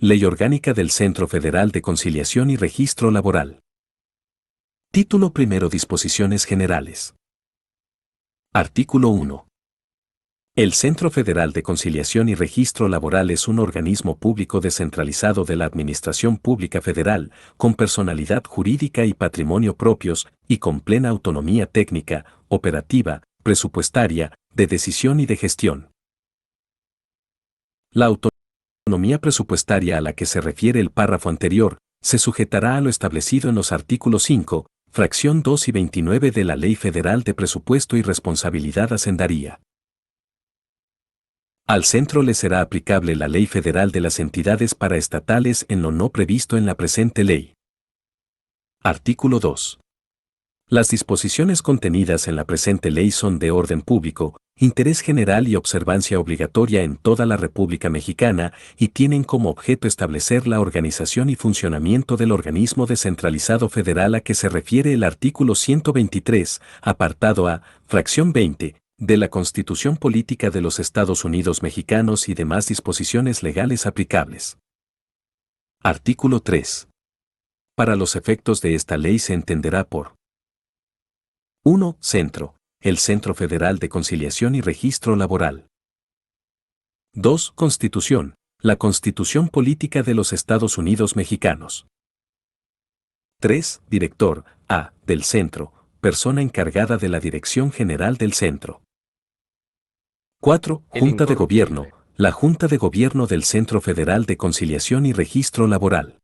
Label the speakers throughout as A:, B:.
A: Ley Orgánica del Centro Federal de Conciliación y Registro Laboral. Título primero. Disposiciones generales. Artículo 1. El Centro Federal de Conciliación y Registro Laboral es un organismo público descentralizado de la Administración Pública Federal, con personalidad jurídica y patrimonio propios, y con plena autonomía técnica, operativa, presupuestaria, de decisión y de gestión. La autonomía presupuestaria a la que se refiere el párrafo anterior, se sujetará a lo establecido en los artículos 5, fracción 2 y 29 de la Ley Federal de Presupuesto y Responsabilidad Hacendaria. Al centro le será aplicable la Ley Federal de las Entidades Paraestatales en lo no previsto en la presente ley. Artículo 2. Las disposiciones contenidas en la presente ley son de orden público, interés general y observancia obligatoria en toda la República Mexicana y tienen como objeto establecer la organización y funcionamiento del organismo descentralizado federal a que se refiere el artículo 123, apartado A, fracción 20, de la Constitución Política de los Estados Unidos Mexicanos y demás disposiciones legales aplicables. Artículo 3. Para los efectos de esta ley se entenderá por 1. Centro. El Centro Federal de Conciliación y Registro Laboral. 2. Constitución. La Constitución Política de los Estados Unidos Mexicanos. 3. Director. A. Del Centro. Persona encargada de la Dirección General del Centro. 4. Junta de Gobierno. La Junta de Gobierno del Centro Federal de Conciliación y Registro Laboral.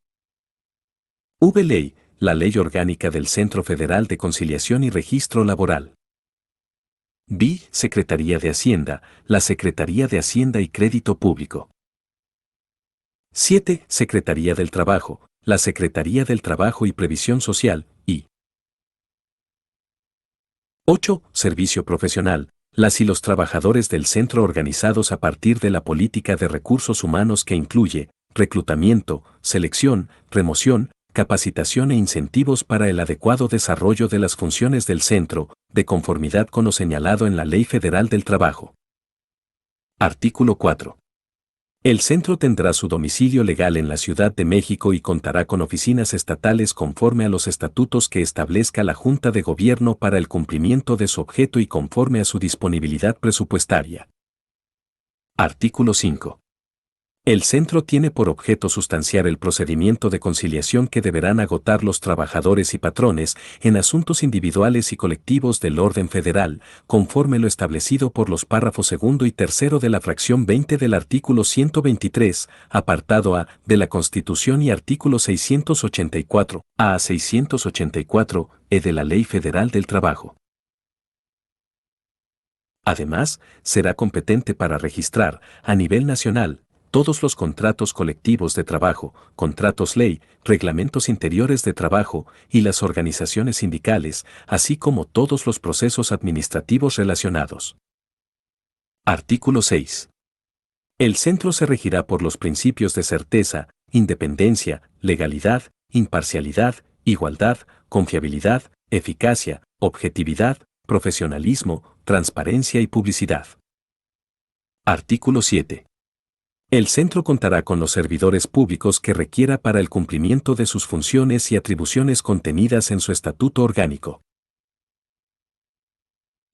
A: V. Ley. La Ley Orgánica del Centro Federal de Conciliación y Registro Laboral. B. Secretaría de Hacienda. La Secretaría de Hacienda y Crédito Público. 7. Secretaría del Trabajo. La Secretaría del Trabajo y Previsión Social, y 8. Servicio Profesional. Las y los trabajadores del centro organizados a partir de la política de recursos humanos que incluye reclutamiento, selección, remoción, capacitación e incentivos para el adecuado desarrollo de las funciones del centro, de conformidad con lo señalado en la Ley Federal del Trabajo. Artículo 4. El centro tendrá su domicilio legal en la Ciudad de México y contará con oficinas estatales conforme a los estatutos que establezca la Junta de Gobierno para el cumplimiento de su objeto y conforme a su disponibilidad presupuestaria. Artículo 5. El centro tiene por objeto sustanciar el procedimiento de conciliación que deberán agotar los trabajadores y patrones en asuntos individuales y colectivos del orden federal, conforme lo establecido por los párrafos segundo y tercero de la fracción 20 del artículo 123, apartado A, de la Constitución y artículo 684, A 684, E de la Ley Federal del Trabajo. Además, será competente para registrar, a nivel nacional, todos los contratos colectivos de trabajo, contratos ley, reglamentos interiores de trabajo y las organizaciones sindicales, así como todos los procesos administrativos relacionados. Artículo 6. El centro se regirá por los principios de certeza, independencia, legalidad, imparcialidad, igualdad, confiabilidad, eficacia, objetividad, profesionalismo, transparencia y publicidad. Artículo 7. El centro contará con los servidores públicos que requiera para el cumplimiento de sus funciones y atribuciones contenidas en su estatuto orgánico.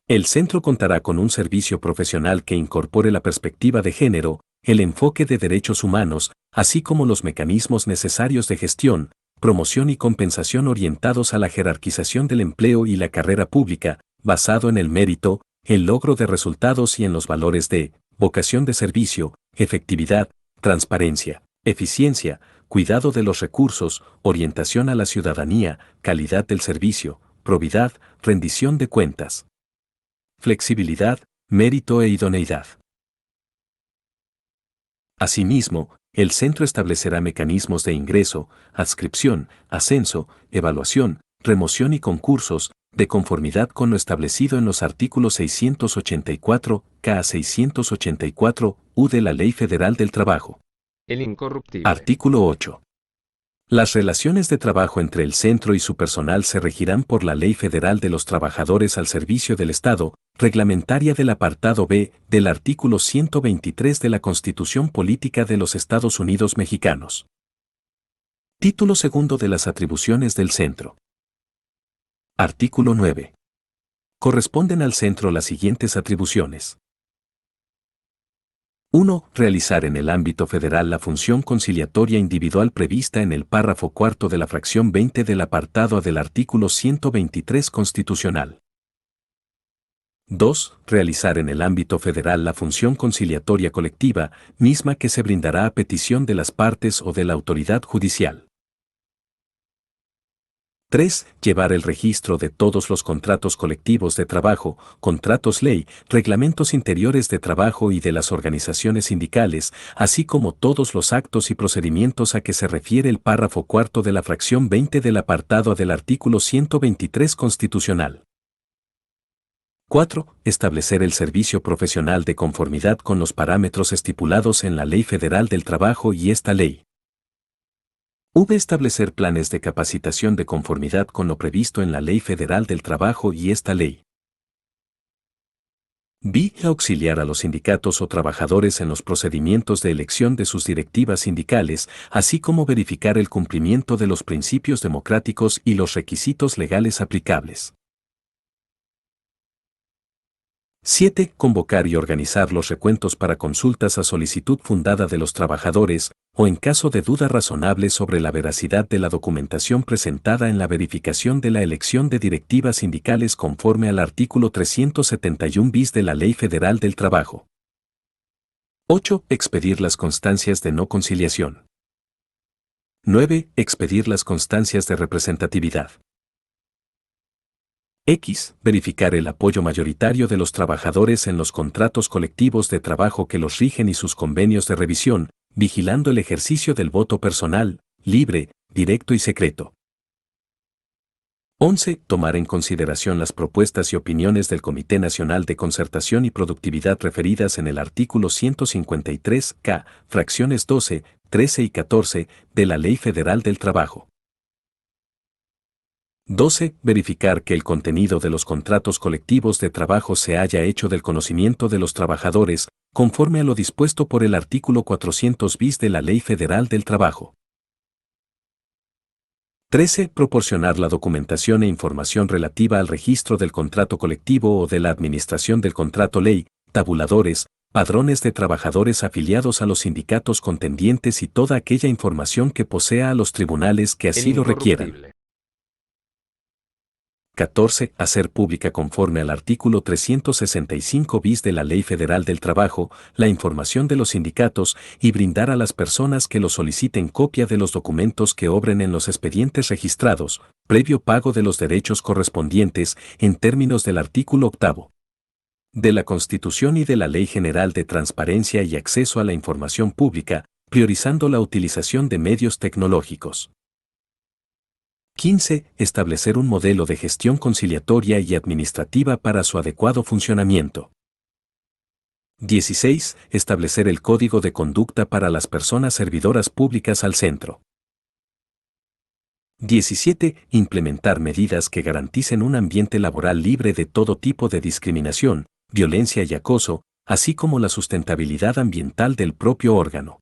A: El centro contará con un servicio profesional que incorpore la perspectiva de género, el enfoque de derechos humanos, así como los mecanismos necesarios de gestión, promoción y compensación orientados a la jerarquización del empleo y la carrera pública, basado en el mérito, el logro de resultados y en los valores de vocación de servicio, efectividad, transparencia, eficiencia, cuidado de los recursos, orientación a la ciudadanía, calidad del servicio, probidad, rendición de cuentas, flexibilidad, mérito e idoneidad. Asimismo, el centro establecerá mecanismos de ingreso, adscripción, ascenso, evaluación, remoción y concursos, de conformidad con lo establecido en los artículos 684, K 684, U de la Ley Federal del Trabajo.
B: El incorruptible.
A: Artículo 8. Las relaciones de trabajo entre el centro y su personal se regirán por la Ley Federal de los Trabajadores al Servicio del Estado, reglamentaria del apartado B del artículo 123 de la Constitución Política de los Estados Unidos Mexicanos. Título segundo de las atribuciones del Centro. Artículo 9. Corresponden al Centro las siguientes atribuciones. 1. Realizar en el ámbito federal la función conciliatoria individual prevista en el párrafo cuarto de la fracción 20 del apartado A del artículo 123 constitucional. 2. Realizar en el ámbito federal la función conciliatoria colectiva, misma que se brindará a petición de las partes o de la autoridad judicial. 3. Llevar el registro de todos los contratos colectivos de trabajo, contratos ley, reglamentos interiores de trabajo y de las organizaciones sindicales, así como todos los actos y procedimientos a que se refiere el párrafo cuarto de la fracción 20 del apartado A del artículo 123 constitucional. 4. Establecer el servicio profesional de conformidad con los parámetros estipulados en la Ley Federal del Trabajo y esta ley. Establecer planes de capacitación de conformidad con lo previsto en la Ley Federal del Trabajo y esta ley. Auxiliar a los sindicatos o trabajadores en los procedimientos de elección de sus directivas sindicales, así como verificar el cumplimiento de los principios democráticos y los requisitos legales aplicables. 7. Convocar y organizar los recuentos para consultas a solicitud fundada de los trabajadores, o en caso de duda razonable sobre la veracidad de la documentación presentada en la verificación de la elección de directivas sindicales conforme al artículo 371 bis de la Ley Federal del Trabajo. 8. Expedir las constancias de no conciliación. 9. Expedir las constancias de representatividad. Verificar el apoyo mayoritario de los trabajadores en los contratos colectivos de trabajo que los rigen y sus convenios de revisión, vigilando el ejercicio del voto personal, libre, directo y secreto. 11. Tomar en consideración las propuestas y opiniones del Comité Nacional de Concertación y Productividad referidas en el artículo 153K, fracciones 12, 13 y 14 de la Ley Federal del Trabajo. 12. Verificar que el contenido de los contratos colectivos de trabajo se haya hecho del conocimiento de los trabajadores, conforme a lo dispuesto por el artículo 400 bis de la Ley Federal del Trabajo. 13. Proporcionar la documentación e información relativa al registro del contrato colectivo o de la administración del contrato ley, tabuladores, padrones de trabajadores afiliados a los sindicatos contendientes y toda aquella información que posea a los tribunales que así lo requieran. 14. Hacer pública conforme al artículo 365 bis de la Ley Federal del Trabajo la información de los sindicatos y brindar a las personas que lo soliciten copia de los documentos que obren en los expedientes registrados, previo pago de los derechos correspondientes en términos del artículo 8 de la Constitución y de la Ley General de Transparencia y Acceso a la Información Pública, priorizando la utilización de medios tecnológicos. 15. Establecer un modelo de gestión conciliatoria y administrativa para su adecuado funcionamiento. 16. Establecer el código de conducta para las personas servidoras públicas al centro. 17. Implementar medidas que garanticen un ambiente laboral libre de todo tipo de discriminación, violencia y acoso, así como la sustentabilidad ambiental del propio órgano.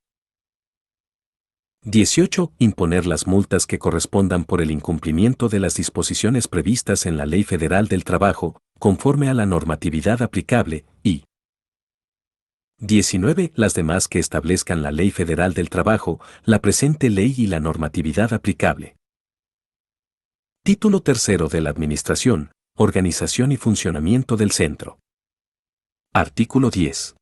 A: 18. Imponer las multas que correspondan por el incumplimiento de las disposiciones previstas en la Ley Federal del Trabajo, conforme a la normatividad aplicable, y 19. Las demás que establezcan la Ley Federal del Trabajo, la presente ley y la normatividad aplicable. Título tercero de la Administración, Organización y Funcionamiento del Centro. Artículo 10.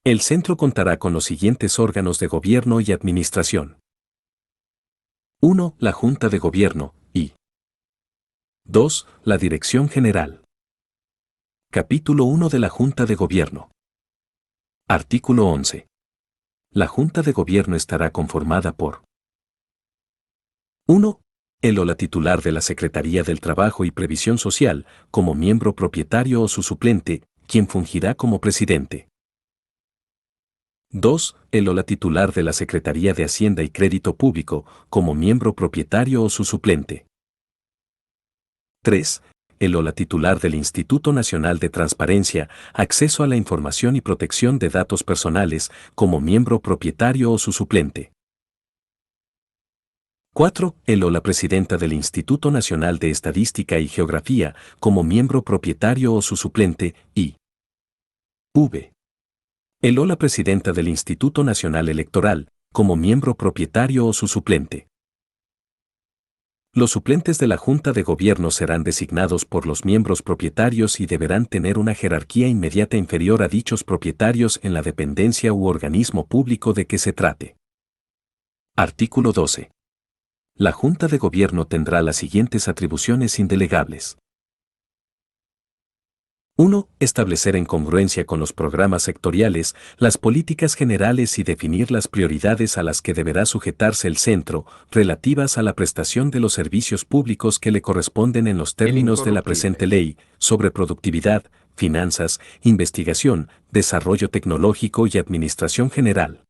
A: El Centro contará con los siguientes órganos de gobierno y administración. 1. La Junta de Gobierno, y 2. La Dirección General. Capítulo 1 de la Junta de Gobierno. Artículo 11. La Junta de Gobierno estará conformada por 1. El o la titular de la Secretaría del Trabajo y Previsión Social, como miembro propietario o su suplente, quien fungirá como presidente. 2. El o la titular de la Secretaría de Hacienda y Crédito Público, como miembro propietario o su suplente. 3. el o la titular del Instituto Nacional de Transparencia, Acceso a la Información y Protección de Datos Personales, como miembro propietario o su suplente. 4. El o la presidenta del Instituto Nacional de Estadística y Geografía, como miembro propietario o su suplente, y v. El o la presidenta del Instituto Nacional Electoral, como miembro propietario o su suplente. Los suplentes de la Junta de Gobierno serán designados por los miembros propietarios y deberán tener una jerarquía inmediata inferior a dichos propietarios en la dependencia u organismo público de que se trate. Artículo 12. La Junta de Gobierno tendrá las siguientes atribuciones indelegables. 1. Establecer en congruencia con los programas sectoriales las políticas generales y definir las prioridades a las que deberá sujetarse el centro, relativas a la prestación de los servicios públicos que le corresponden en los términos de la presente ley, sobre productividad, finanzas, investigación, desarrollo tecnológico y administración general.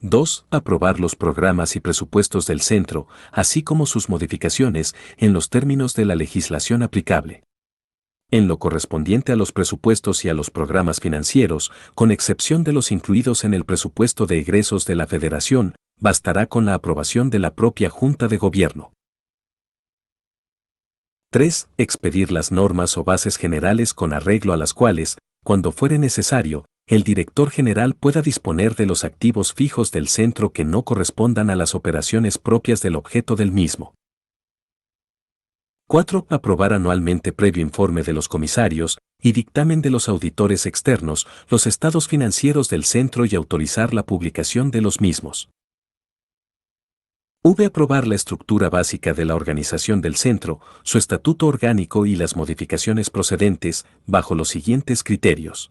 A: 2. Aprobar los programas y presupuestos del centro, así como sus modificaciones, en los términos de la legislación aplicable. En lo correspondiente a los presupuestos y a los programas financieros, con excepción de los incluidos en el presupuesto de egresos de la Federación, bastará con la aprobación de la propia Junta de Gobierno. 3. Expedir las normas o bases generales con arreglo a las cuales, cuando fuere necesario, el director general pueda disponer de los activos fijos del centro que no correspondan a las operaciones propias del objeto del mismo. 4. Aprobar anualmente previo informe de los comisarios y dictamen de los auditores externos los estados financieros del centro y autorizar la publicación de los mismos. Aprobar la estructura básica de la organización del centro, su estatuto orgánico y las modificaciones procedentes, bajo los siguientes criterios.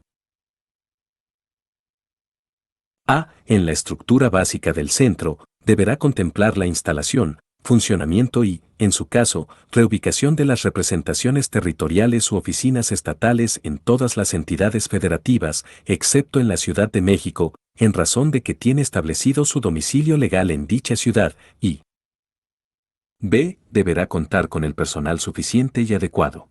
A: A. En la estructura básica del centro, deberá contemplar la instalación, funcionamiento y, en su caso, reubicación de las representaciones territoriales u oficinas estatales en todas las entidades federativas, excepto en la Ciudad de México, en razón de que tiene establecido su domicilio legal en dicha ciudad, y b. Deberá contar con el personal suficiente y adecuado.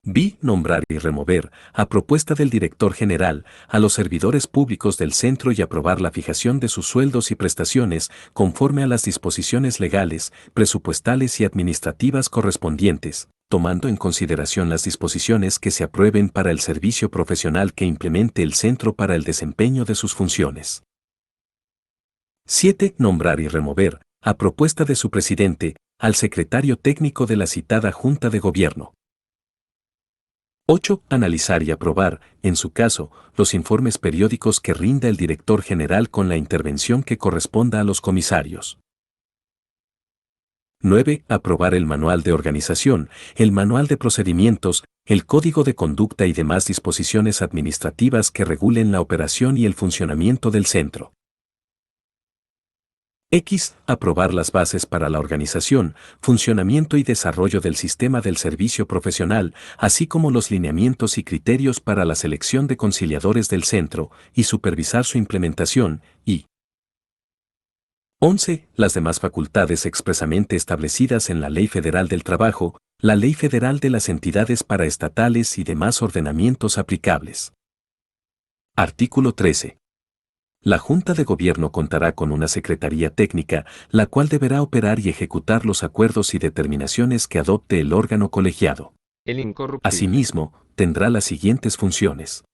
A: B. Nombrar y remover, a propuesta del director general, a los servidores públicos del centro y aprobar la fijación de sus sueldos y prestaciones conforme a las disposiciones legales, presupuestales y administrativas correspondientes, tomando en consideración las disposiciones que se aprueben para el servicio profesional que implemente el centro para el desempeño de sus funciones. 7. Nombrar y remover, a propuesta de su presidente, al secretario técnico de la citada Junta de Gobierno. 8. Analizar y aprobar, en su caso, los informes periódicos que rinda el director general con la intervención que corresponda a los comisarios. 9. Aprobar el manual de organización, el manual de procedimientos, el código de conducta y demás disposiciones administrativas que regulen la operación y el funcionamiento del centro. X. Aprobar las bases para la organización, funcionamiento y desarrollo del sistema del servicio profesional, así como los lineamientos y criterios para la selección de conciliadores del centro, y supervisar su implementación, y 11. Las demás facultades expresamente establecidas en la Ley Federal del Trabajo, la Ley Federal de las Entidades Paraestatales y demás ordenamientos aplicables. Artículo 13. La Junta de Gobierno contará con una Secretaría Técnica, la cual deberá operar y ejecutar los acuerdos y determinaciones que adopte el órgano colegiado. Asimismo, tendrá las siguientes funciones.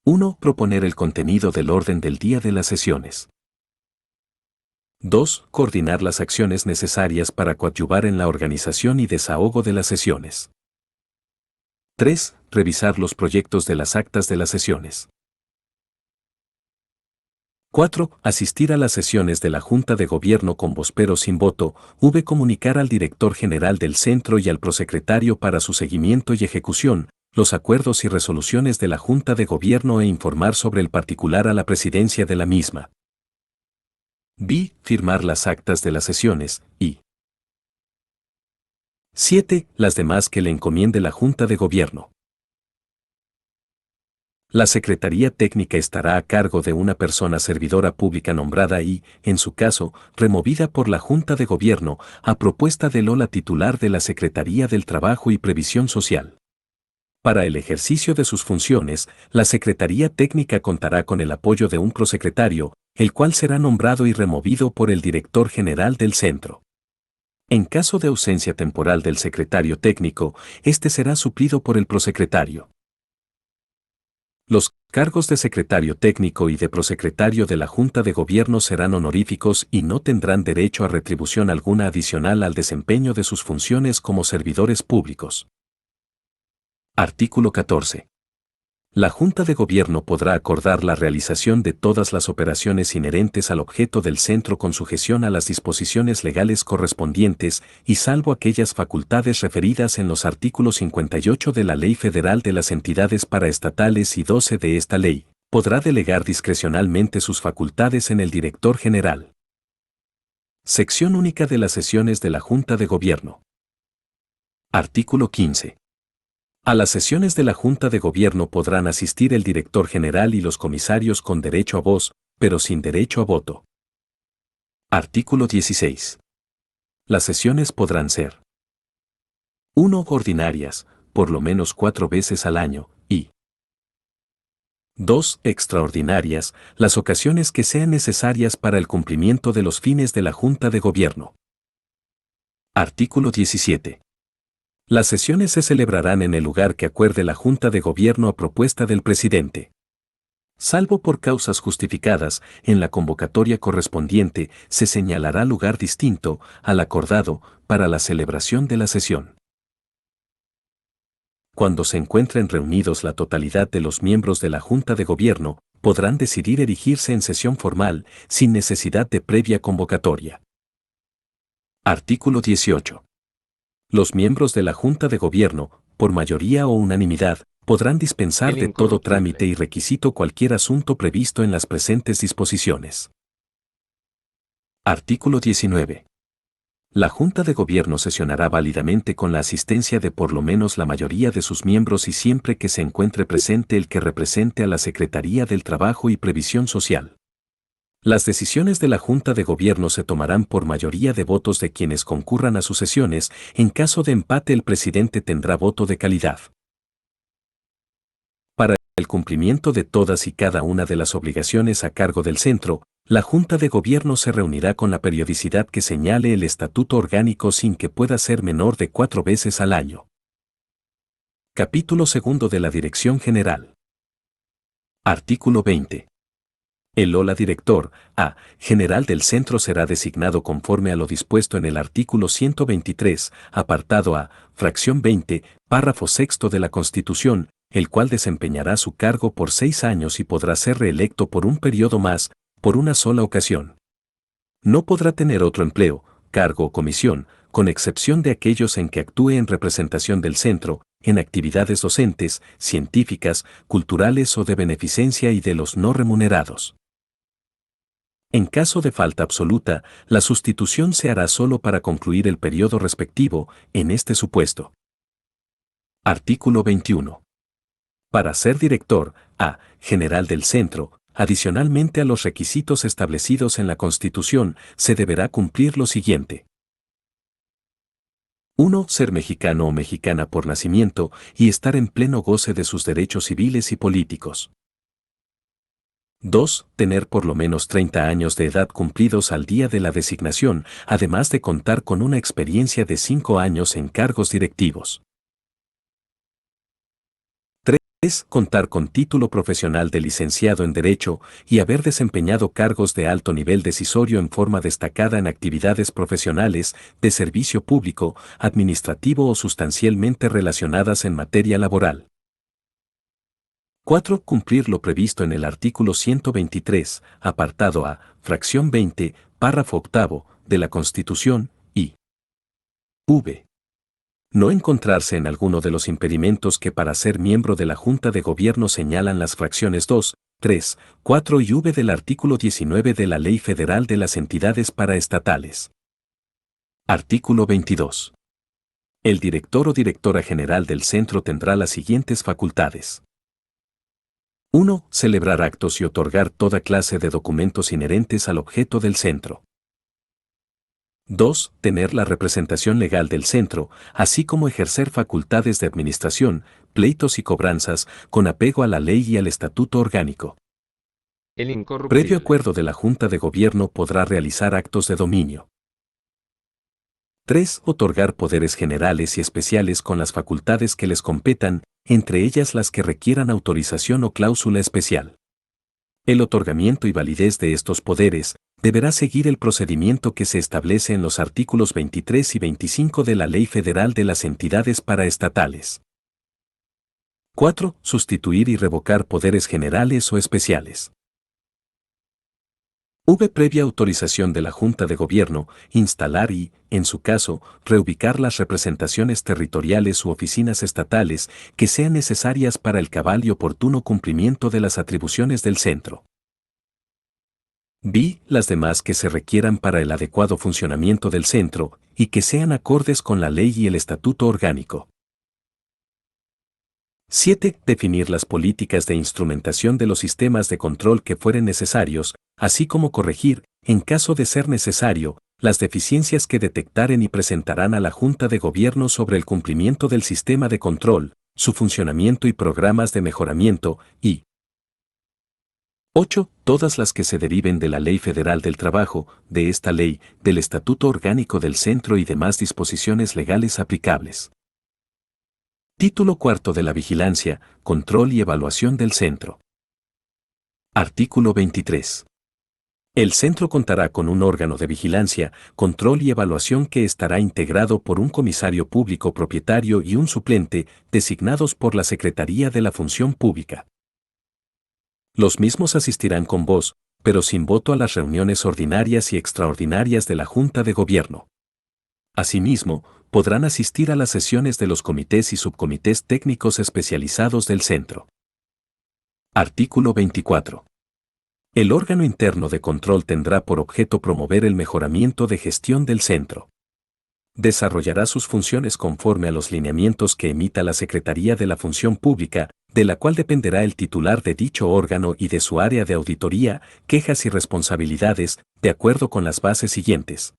A: 1. Proponer el contenido del orden del día de las sesiones. 2. Coordinar las acciones necesarias para coadyuvar en la organización y desahogo de las sesiones. 3. Revisar los proyectos de las actas de las sesiones. 4. Asistir a las sesiones de la Junta de Gobierno con voz pero sin voto. Comunicar al director general del centro y al prosecretario para su seguimiento y ejecución, los acuerdos y resoluciones de la Junta de Gobierno e informar sobre el particular a la presidencia de la misma. B. Firmar las actas de las sesiones, y 7. Las demás que le encomiende la Junta de Gobierno. La Secretaría Técnica estará a cargo de una persona servidora pública nombrada y, en su caso, removida por la Junta de Gobierno a propuesta de la titular de la Secretaría del Trabajo y Previsión Social. Para el ejercicio de sus funciones, la Secretaría Técnica contará con el apoyo de un prosecretario, el cual será nombrado y removido por el director general del centro. En caso de ausencia temporal del secretario técnico, este será suplido por el prosecretario. Los cargos de secretario técnico y de prosecretario de la Junta de Gobierno serán honoríficos y no tendrán derecho a retribución alguna adicional al desempeño de sus funciones como servidores públicos. Artículo 14. La Junta de Gobierno podrá acordar la realización de todas las operaciones inherentes al objeto del centro con sujeción a las disposiciones legales correspondientes y salvo aquellas facultades referidas en los artículos 58 de la Ley Federal de las Entidades Paraestatales y 12 de esta ley, podrá delegar discrecionalmente sus facultades en el Director General. Sección única de las sesiones de la Junta de Gobierno. Artículo 15. A las sesiones de la Junta de Gobierno podrán asistir el director general y los comisarios con derecho a voz, pero sin derecho a voto. Artículo 16. Las sesiones podrán ser 1. Ordinarias, por lo menos 4 veces al año, y 2. Extraordinarias, las ocasiones que sean necesarias para el cumplimiento de los fines de la Junta de Gobierno. Artículo 17. Las sesiones se celebrarán en el lugar que acuerde la Junta de Gobierno a propuesta del presidente. Salvo por causas justificadas, en la convocatoria correspondiente se señalará lugar distinto al acordado para la celebración de la sesión. Cuando se encuentren reunidos la totalidad de los miembros de la Junta de Gobierno, podrán decidir erigirse en sesión formal, sin necesidad de previa convocatoria. Artículo 18. Los miembros de la Junta de Gobierno, por mayoría o unanimidad, podrán dispensar de todo trámite y requisito cualquier asunto previsto en las presentes disposiciones. Artículo 19. La Junta de Gobierno sesionará válidamente con la asistencia de por lo menos la mayoría de sus miembros y siempre que se encuentre presente el que represente a la Secretaría del Trabajo y Previsión Social. Las decisiones de la Junta de Gobierno se tomarán por mayoría de votos de quienes concurran a sus sesiones. En caso de empate, el presidente tendrá voto de calidad. Para el cumplimiento de todas y cada una de las obligaciones a cargo del centro, la Junta de Gobierno se reunirá con la periodicidad que señale el Estatuto Orgánico sin que pueda ser menor de 4 veces al año. Capítulo 2 de la Dirección General. Artículo 20. El director general del centro será designado conforme a lo dispuesto en el artículo 123, apartado A, fracción 20, párrafo 6 de la Constitución, el cual desempeñará su cargo por 6 años y podrá ser reelecto por un periodo más, por una sola ocasión. No podrá tener otro empleo, cargo o comisión, con excepción de aquellos en que actúe en representación del centro, en actividades docentes, científicas, culturales o de beneficencia y de los no remunerados. En caso de falta absoluta, la sustitución se hará solo para concluir el periodo respectivo, en este supuesto. Artículo 21. Para ser director general del centro, adicionalmente a los requisitos establecidos en la Constitución, se deberá cumplir lo siguiente. 1. Ser mexicano o mexicana por nacimiento y estar en pleno goce de sus derechos civiles y políticos. 2. Tener por lo menos 30 años de edad cumplidos al día de la designación, además de contar con una experiencia de 5 años en cargos directivos. 3. Contar con título profesional de licenciado en Derecho y haber desempeñado cargos de alto nivel decisorio en forma destacada en actividades profesionales, de servicio público, administrativo o sustancialmente relacionadas en materia laboral. 4. Cumplir lo previsto en el artículo 123, apartado A, fracción 20, párrafo 8, de la Constitución, y v. No encontrarse en alguno de los impedimentos que para ser miembro de la Junta de Gobierno señalan las fracciones 2, 3, 4 y v del artículo 19 de la Ley Federal de las Entidades Paraestatales. Artículo 22. El director o directora general del centro tendrá las siguientes facultades. 1. Celebrar actos y otorgar toda clase de documentos inherentes al objeto del centro. 2. Tener la representación legal del centro, así como ejercer facultades de administración, pleitos y cobranzas, con apego a la ley y al estatuto orgánico.
B: El
A: Previo
B: incorruptible.
A: acuerdo de la Junta de Gobierno podrá realizar actos de dominio. 3. Otorgar poderes generales y especiales con las facultades que les competan, entre ellas las que requieran autorización o cláusula especial. El otorgamiento y validez de estos poderes deberá seguir el procedimiento que se establece en los artículos 23 y 25 de la Ley Federal de las Entidades Paraestatales. 4. Sustituir y revocar poderes generales o especiales. Previa autorización de la Junta de Gobierno, instalar y, en su caso, reubicar las representaciones territoriales u oficinas estatales que sean necesarias para el cabal y oportuno cumplimiento de las atribuciones del centro. B. Las demás que se requieran para el adecuado funcionamiento del centro y que sean acordes con la ley y el estatuto orgánico. 7. Definir las políticas de instrumentación de los sistemas de control que fueren necesarios, así como corregir, en caso de ser necesario, las deficiencias que detectaren y presentarán a la Junta de Gobierno sobre el cumplimiento del sistema de control, su funcionamiento y programas de mejoramiento, y 8. Todas las que se deriven de la Ley Federal del Trabajo, de esta ley, del Estatuto Orgánico del Centro y demás disposiciones legales aplicables. Título cuarto de la Vigilancia, Control y Evaluación del Centro. Artículo 23. El centro contará con un órgano de vigilancia, control y evaluación que estará integrado por un comisario público propietario y un suplente, designados por la Secretaría de la Función Pública. Los mismos asistirán con voz, pero sin voto a las reuniones ordinarias y extraordinarias de la Junta de Gobierno. Asimismo, podrán asistir a las sesiones de los comités y subcomités técnicos especializados del centro. Artículo 24. El órgano interno de control tendrá por objeto promover el mejoramiento de gestión del centro. Desarrollará sus funciones conforme a los lineamientos que emita la Secretaría de la Función Pública, de la cual dependerá el titular de dicho órgano y de su área de auditoría, quejas y responsabilidades, de acuerdo con las bases siguientes.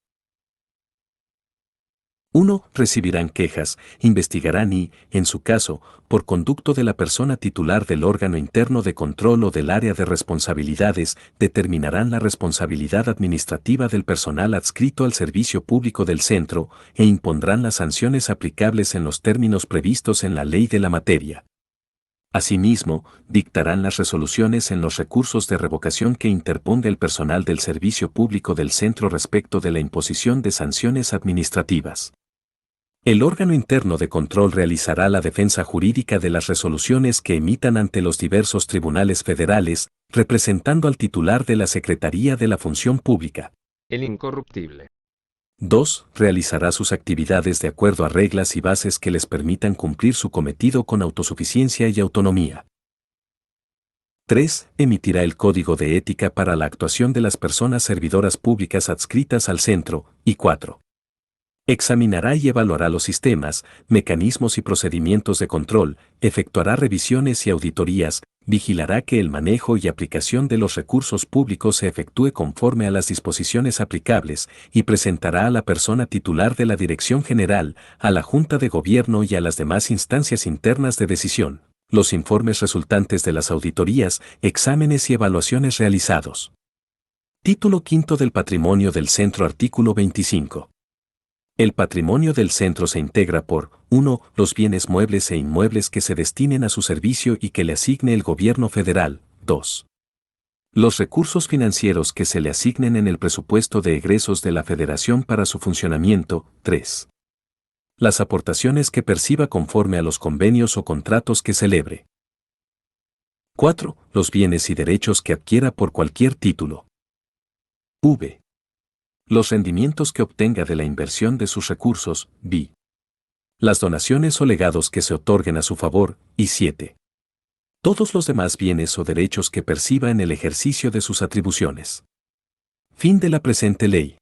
A: 1. Recibirán quejas, investigarán y, en su caso, por conducto de la persona titular del órgano interno de control o del área de responsabilidades, determinarán la responsabilidad administrativa del personal adscrito al servicio público del centro e impondrán las sanciones aplicables en los términos previstos en la ley de la materia. Asimismo, dictarán las resoluciones en los recursos de revocación que interponga el personal del servicio público del centro respecto de la imposición de sanciones administrativas. El órgano interno de control realizará la defensa jurídica de las resoluciones que emitan ante los diversos tribunales federales, representando al titular de la Secretaría de la Función Pública.
B: El incorruptible.
A: 2. Realizará sus actividades de acuerdo a reglas y bases que les permitan cumplir su cometido con autosuficiencia y autonomía. 3. Emitirá el Código de Ética para la actuación de las personas servidoras públicas adscritas al centro, y 4. Examinará y evaluará los sistemas, mecanismos y procedimientos de control, efectuará revisiones y auditorías, vigilará que el manejo y aplicación de los recursos públicos se efectúe conforme a las disposiciones aplicables y presentará a la persona titular de la Dirección General, a la Junta de Gobierno y a las demás instancias internas de decisión, los informes resultantes de las auditorías, exámenes y evaluaciones realizados. Título quinto del Patrimonio del Centro. Artículo 25. El patrimonio del centro se integra por 1. Los bienes muebles e inmuebles que se destinen a su servicio y que le asigne el gobierno federal. 2. Los recursos financieros que se le asignen en el presupuesto de egresos de la Federación para su funcionamiento. 3. Las aportaciones que perciba conforme a los convenios o contratos que celebre. 4. Los bienes y derechos que adquiera por cualquier título. V. Los rendimientos que obtenga de la inversión de sus recursos, b. Las donaciones o legados que se otorguen a su favor, y 7. Todos los demás bienes o derechos que perciba en el ejercicio de sus atribuciones. Fin de la presente ley.